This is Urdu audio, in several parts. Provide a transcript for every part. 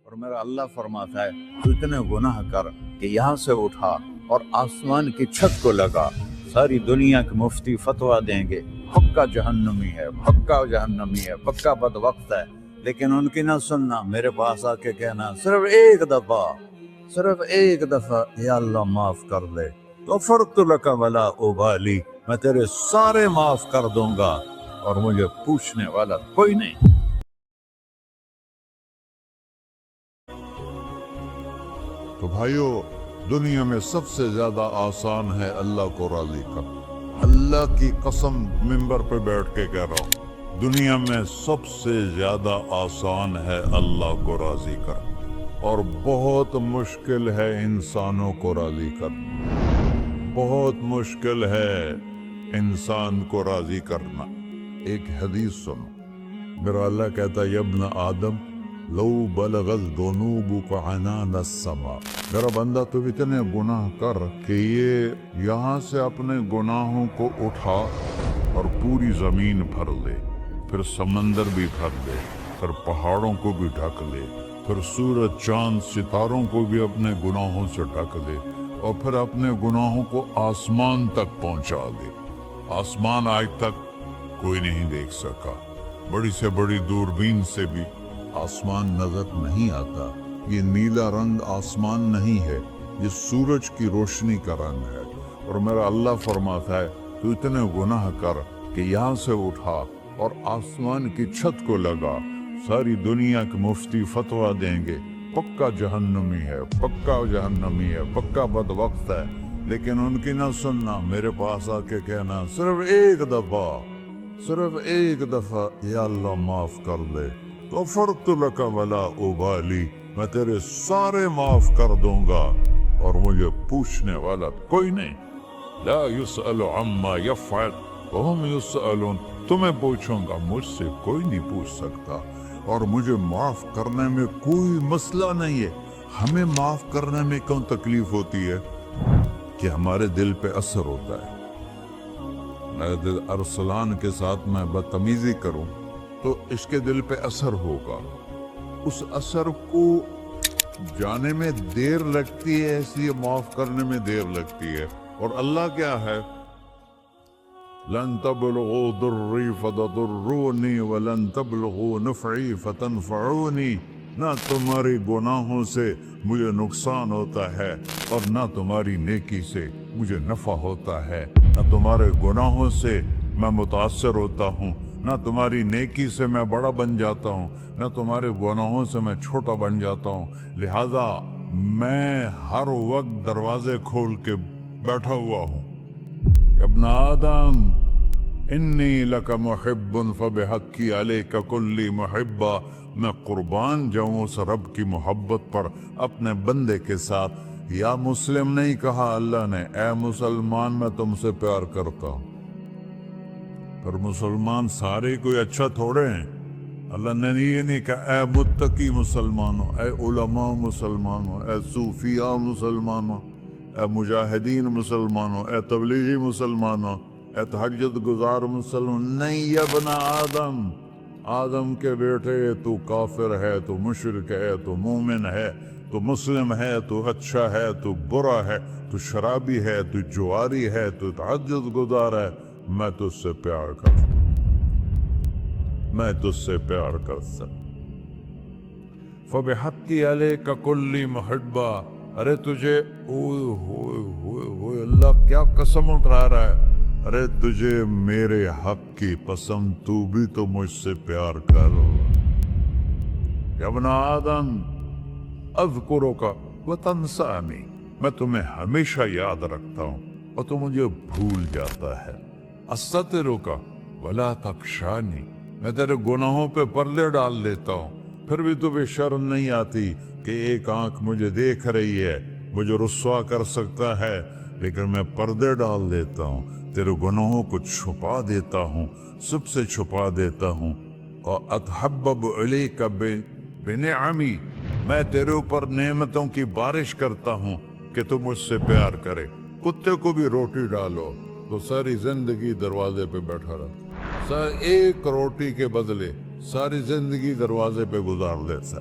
اور میرا اللہ فرماتا ہے تو اتنے گناہ کر کہ یہاں سے اٹھا اور آسمان کی چھت کو لگا، ساری دنیا کے مفتی فتویٰ دیں گے پکا جہنمی ہے، پکا جہنمی ہے، پکا بدبخت ہے، لیکن ان کی نہ سننا، میرے پاس آ کے کہنا صرف ایک دفعہ یا اللہ معاف کر دے، غفرت لک ولا ابالی، میں تیرے سارے معاف کر دوں گا اور مجھے پوچھنے والا کوئی نہیں۔ تو بھائیو، دنیا میں سب سے زیادہ آسان ہے اللہ کو راضی کر۔ اللہ کی قسم ممبر پہ بیٹھ کے کہہ رہا ہوں، دنیا میں سب سے زیادہ آسان ہے اللہ کو راضی کر، اور بہت مشکل ہے انسانوں کو راضی کرنا، بہت مشکل ہے انسان کو راضی کرنا۔ ایک حدیث سنو، میرا اللہ کہتا ہے، یا ابن آدم لو بلغت ذنوبک عنان السماء، میرا بندہ تو اتنے گناہ کر کہ یہ یہاں سے اپنے گناہوں کو اٹھا اور پوری زمین بھر لے، پھر سمندر بھی بھر لے، پھر پہاڑوں کو بھی ڈھک لے، پھر سورج چاند ستاروں کو بھی اپنے گناہوں سے ڈھک لے، اور پھر اپنے گناہوں کو آسمان تک پہنچا دے۔ آسمان آج تک کوئی نہیں دیکھ سکا، بڑی سے بڑی دوربین سے بھی آسمان نظر نہیں آتا۔ یہ نیلا رنگ آسمان نہیں ہے، یہ سورج کی روشنی کا رنگ ہے۔ اور میرا اللہ فرماتا ہے تو اتنے گناہ کر کہ یہاں سے اٹھا اور آسمان کی چھت کو لگا، ساری دنیا کے مفتی فتویٰ دیں گے پکا جہنمی ہے، پکا جہنمی ہے، پکا بدبخت ہے، لیکن ان کی نہ سننا، میرے پاس آ کے کہنا صرف ایک دفعہ یا اللہ معاف کر دے، غفرت لک ولا ابالی، میں تیرے سارے معاف کر دوں گا اور مجھے پوچھنے والا کوئی نہیں۔ لا يسأل عما يفعل وهم يسألون، تمہیں پوچھوں گا، مجھ سے کوئی نہیں پوچھ سکتا، اور مجھے معاف کرنے میں کوئی مسئلہ نہیں ہے۔ ہمیں معاف کرنے میں کیوں تکلیف ہوتی ہے؟ کہ ہمارے دل پہ اثر ہوتا ہے۔ میرے دل ارسلان کے ساتھ میں بدتمیزی کروں تو اس کے دل پہ اثر ہوگا، اس اثر کو جانے میں دیر لگتی ہے، اس لیے معاف کرنے میں دیر لگتی ہے۔ اور اللہ کیا ہے؟ لن تبلغوا ضری فتضرونی ولن تبلغوا نفعی فتنفعونی، نہ تمہاری گناہوں سے مجھے نقصان ہوتا ہے اور نہ تمہاری نیکی سے مجھے نفع ہوتا ہے، نہ تمہارے گناہوں سے میں متاثر ہوتا ہوں، نہ تمہاری نیکی سے میں بڑا بن جاتا ہوں، نہ تمہارے گناہوں سے میں چھوٹا بن جاتا ہوں۔ لہذا میں ہر وقت دروازے کھول کے بیٹھا ہوا ہوں۔ ابن آدم انی لک محب فبحقی علیک کلی محبہ، میں قربان جاؤں اس رب کی محبت پر اپنے بندے کے ساتھ۔ یا مسلم نہیں کہا اللہ نے، اے مسلمان میں تم سے پیار کرتا ہوں۔ پر مسلمان سارے کوئی اچھا تھوڑے ہیں۔ اللہ نے یہ نہیں کہا اے متقی مسلمانوں، اے علماء مسلمانوں، اے صوفیاء مسلمانوں، اے مجاہدین مسلمانوں، اے تبلیغی مسلمانوں، اے تہجد گزار مسلمان، نہیں یا ابن آدم، آدم کے بیٹے، تو کافر ہے، تو مشرک ہے، تو مومن ہے، تو مسلم ہے، تو اچھا ہے، تو برا ہے، تو شرابی ہے، تو جواری ہے، تو تہجد گزار ہے، میں تجھ سے پیار کرتا ہوں، میں تجھ سے پیار کرتا ہوں۔ فبحقی علیک کلی محبہ، ارے تجھے اللہ کیا قسم اٹھا رہا ہے، ارے تجھے میرے حق کی قسم، تو بھی تو مجھ سے پیار کر۔ یا ابن آدم اذکرک وتنسانی، میں تمہیں ہمیشہ یاد رکھتا ہوں اور تو مجھے بھول جاتا ہے۔ استترک ولا تخشانی، میں تیرے گناہوں پہ پردے ڈال دیتا ہوں، پھر بھی تمہیں شرم نہیں آتی کہ ایک آنکھ مجھے دیکھ رہی ہے، مجھے رسوا کر سکتا ہے، لیکن میں پردے ڈال دیتا ہوں، تیرے گناہوں کو چھپا دیتا ہوں، سب سے چھپا دیتا ہوں۔ اور اتحبب الیک بنعمی، میں تیرے اوپر نعمتوں کی بارش کرتا ہوں کہ تو مجھ سے پیار کرے۔ کتے کو بھی روٹی ڈالو تو ساری زندگی دروازے پہ بیٹھا رہتا، ایک روٹی کے بدلے ساری زندگی دروازے پہ گزار دیتا۔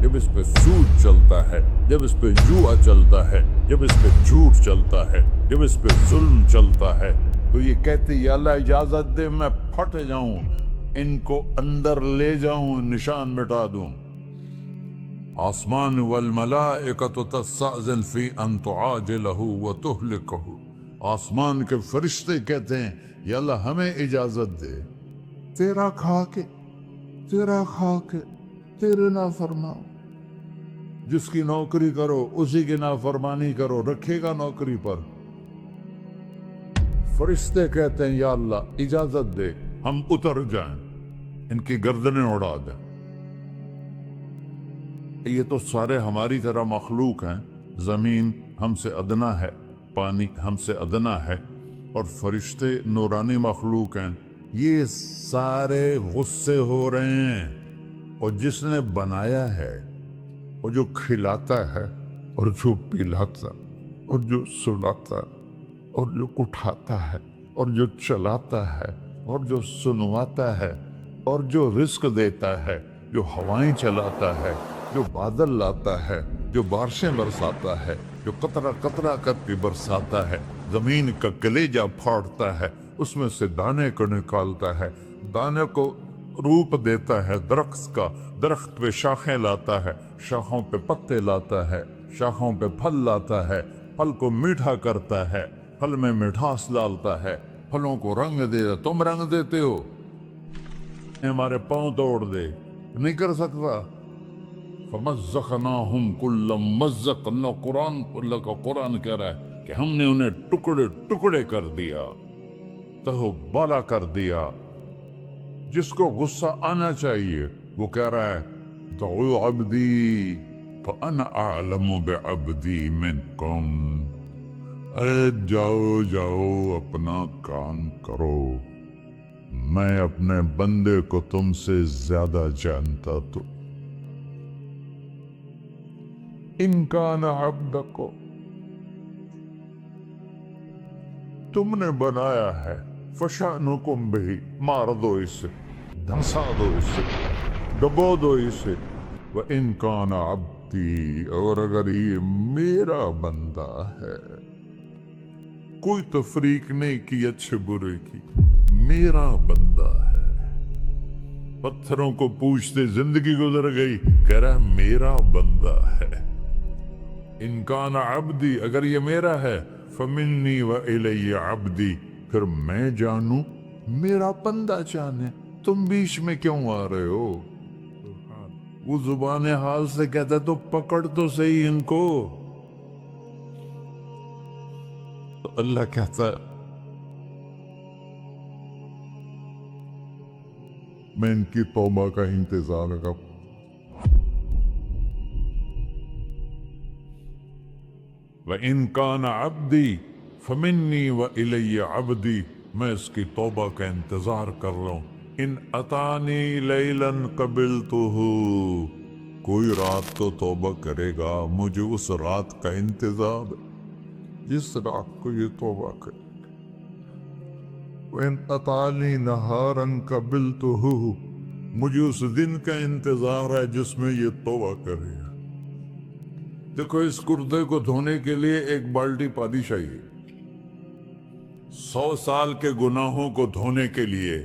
جب اس پہ سود چلتا ہے، جب اس پہ جوا چلتا ہے، جب اس پہ جھوٹ چلتا ہے، جب اس پہ ظلم چلتا ہے، تو یہ کہتے یا اللہ اجازت دے میں پھٹ جاؤں، ان کو اندر لے جاؤں، نشان مٹا دوں۔ آسمان والملائکۃ تستأذن فی ان تعاجلہ وتہلکہ، آسمان کے فرشتے کہتے ہیں یا اللہ ہمیں اجازت دے، تیرا کھا کے تیرے نافرمان، جس کی نوکری کرو اسی کی نافرمانی کرو، رکھے گا نوکری پر۔ فرشتے کہتے ہیں یا اللہ اجازت دے ہم اتر جائیں، ان کی گردنیں اڑا دیں۔ یہ تو سارے ہماری طرح مخلوق ہیں، زمین ہم سے ادنا ہے، پانی ہم سے ادنا ہے، اور فرشتے نورانی مخلوق ہیں، یہ سارے غصے ہو رہے ہیں۔ اور جس نے بنایا ہے، اور جو کھلاتا ہے، اور جو پلاتا، اور جو سلاتا، اور جو اٹھاتا ہے، اور جو چلاتا ہے، اور جو سنواتا ہے، اور جو رزق دیتا ہے، جو ہوائیں چلاتا ہے، جو بادل لاتا ہے، جو بارشیں برساتا ہے، جو قطرہ قطرہ کر کے برساتا ہے، زمین کا کلیجہ پھاڑتا ہے، اس میں سے دانے کو نکالتا ہے، دانے کو روپ دیتا ہے درخت کا، درخت پہ شاخیں لاتا ہے، شاخوں پہ پتے لاتا ہے، شاخوں پہ پھل لاتا ہے، پھل کو میٹھا کرتا ہے، پھل میں مٹھاس ڈالتا ہے، پھلوں کو رنگ دیتا۔ تم رنگ دیتے ہو، ہمارے پاؤں توڑ دے، نہیں کر سکتا۔ فَمَزَّقْنَاهُمْ كُلَّ مَزَّقٍ، اللہ کا قرآن کہہ رہا ہے کہ ہم نے انہیں ٹکڑے ٹکڑے کر دیا، تہو بالا کر دیا۔ جس کو غصہ آنا چاہیے وہ کہہ رہا ہے دعو عبدی فانا اعلم بعبدی منکم، ارے جاؤ جاؤ اپنا کام کرو، میں اپنے بندے کو تم سے زیادہ جانتا۔ تو ان کان عبدکو، تم نے بنایا ہے، فشانکم بہی، مار دو اسے، دھنسا دو اسے، ڈبو دو اسے، وَإِن كَانَ عَبْدِي، اور اگر یہ میرا بندہ ہے، کوئی تفریق نہیں کی اچھے برے کی، میرا بندہ ہے۔ پتھروں کو پوچھتے زندگی گزر گئی، کہہ رہا ہے میرا بندہ ہے۔ ان کان عبدی، اگر یہ میرا ہے، فمنی وإلی عبدی، پھر میں جانوں میرا بندہ جانے، تم بیچ میں کیوں آ رہے ہو؟ وہ زبان حال سے کہتا تو پکڑ تو صحیح ان کو۔ تو اللہ کہتا ہے میں ان کی توبہ کا انتظار کروں۔ وَإِن كَانَ عَبْدِي فَمِنِّي وَإِلَيَّ عَبْدِي، میں اس کی توبہ کا انتظار کر رہا ہوں۔ ان اتانی لیلا قبلتہ، کوئی رات تو توبہ کرے گا، مجھے اس رات کا انتظار، جس رات کو یہ توبہ کرے۔ وَإِن أَتَانِي نَهَارًا قَبِلْتُهُ، مجھے اس دن کا انتظار ہے جس میں یہ توبہ کرے گا۔ دیکھو اس کرتے کو دھونے کے لیے ایک بالٹی پانی چاہیے، 100 سال کے گناہوں کو دھونے کے لیے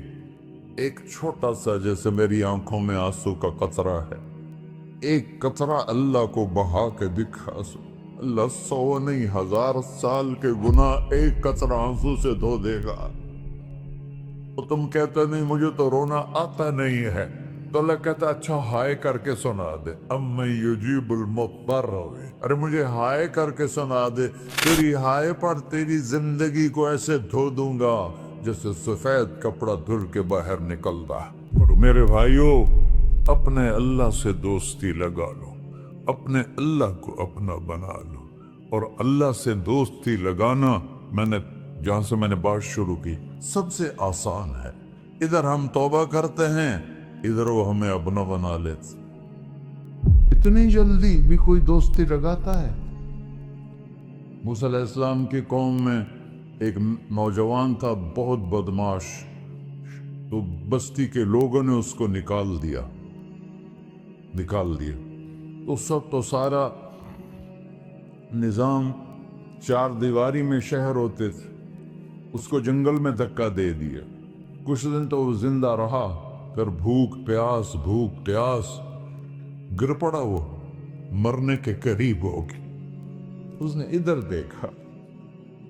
ایک چھوٹا سا، جیسے میری آنکھوں میں آنسو کا قطرہ ہے، ایک قطرہ اللہ کو بہا کے دکھا، اللہ 100 نہیں 1000 سال کے گناہ ایک قطرہ آنسو سے دھو دے گا۔ تو تم کہتے نہیں مجھے تو رونا آتا نہیں ہے، تو اللہ کہتا اچھا ہائے کر کے سنا دے، اَمَّن یُجِیبُ الْمُضْطَرَّ، ارے مجھے ہائے کر کے سنا دے، تیری ہائے پر تیری زندگی کو ایسے دھو دوں گا جیسے سفید کپڑا دھل کے باہر نکلتا۔ اور میرے بھائیوں، اپنے اللہ سے دوستی لگا لو، اپنے اللہ کو اپنا بنا لو۔ اور اللہ سے دوستی لگانا، جہاں سے میں نے بات شروع کی، سب سے آسان ہے۔ ادھر ہم توبہ کرتے ہیں، ادھر وہ ہمیں اپنا بنا لیتے۔ اتنی جلدی بھی کوئی دوستی لگاتا ہے؟ موسیٰ علیہ السلام کی قوم میں ایک نوجوان تھا بہت بدماش، تو بستی کے لوگوں نے اس کو نکال دیا۔ اس وقت تو سارا نظام چار دیواری میں شہر ہوتے تھے، اس کو جنگل میں دھکا دے دیا. کچھ دن تو وہ زندہ رہا، پھر بھوک پیاس گر پڑا، وہ مرنے کے قریب ہو گیا. اس نے ادھر دیکھا،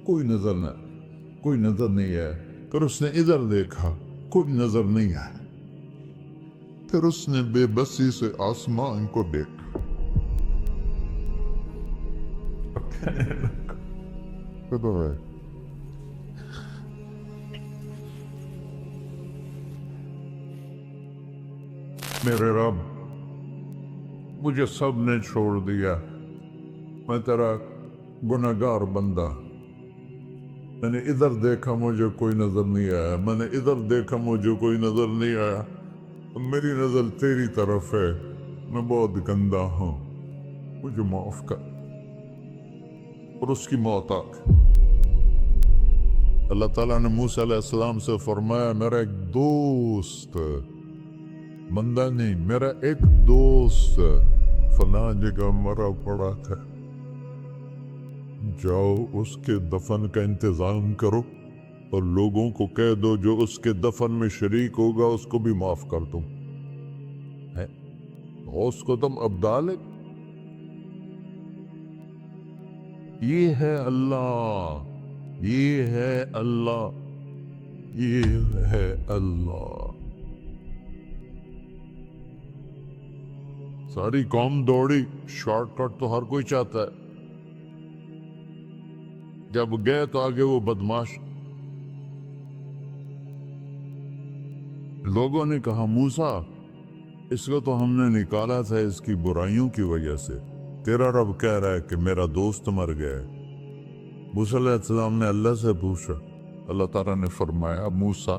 کوئی نظر نہیں آیا. پھر اس نے ادھر دیکھا، کوئی نظر نہیں آیا. پھر اس نے بے بسی سے آسمان کو دیکھا. کدھر ہے؟ میرے رب، مجھے سب نے چھوڑ دیا، میں تیرا گناہگار بندہ. میں نے ادھر دیکھا، مجھے کوئی نظر نہیں آیا. میں نے ادھر دیکھا، مجھے کوئی نظر نہیں آیا. میری نظر تیری طرف ہے. میں بہت گندا ہوں، مجھے معاف کر. اور اس کی موت آ گئی. اللہ تعالیٰ نے موسیٰ علیہ السلام سے فرمایا، میرا ایک دوست، بندہ نہیں، میرا ایک دوست فلاں جگہ مرا پڑا تھا، جاؤ اس کے دفن کا انتظام کرو اور لوگوں کو کہہ دو جو اس کے دفن میں شریک ہوگا اس کو بھی معاف کر دوں. اس کو تم ابدال ہے. یہ ہے اللہ، یہ ہے اللہ، یہ ہے اللہ. ساری قوم دوڑی، شارٹ کٹ تو ہر کوئی چاہتا ہے. جب گئے تو آگے وہ بدماش لوگوں نے کہا، موسیٰ اس کو تو ہم نے نکالا تھا اس کی برائیوں کی وجہ سے، تیرا رب کہہ رہا ہے کہ میرا دوست مر گیا ہے. موسیٰ علیہ السلام نے اللہ سے پوچھا. اللہ تعالیٰ نے فرمایا، موسیٰ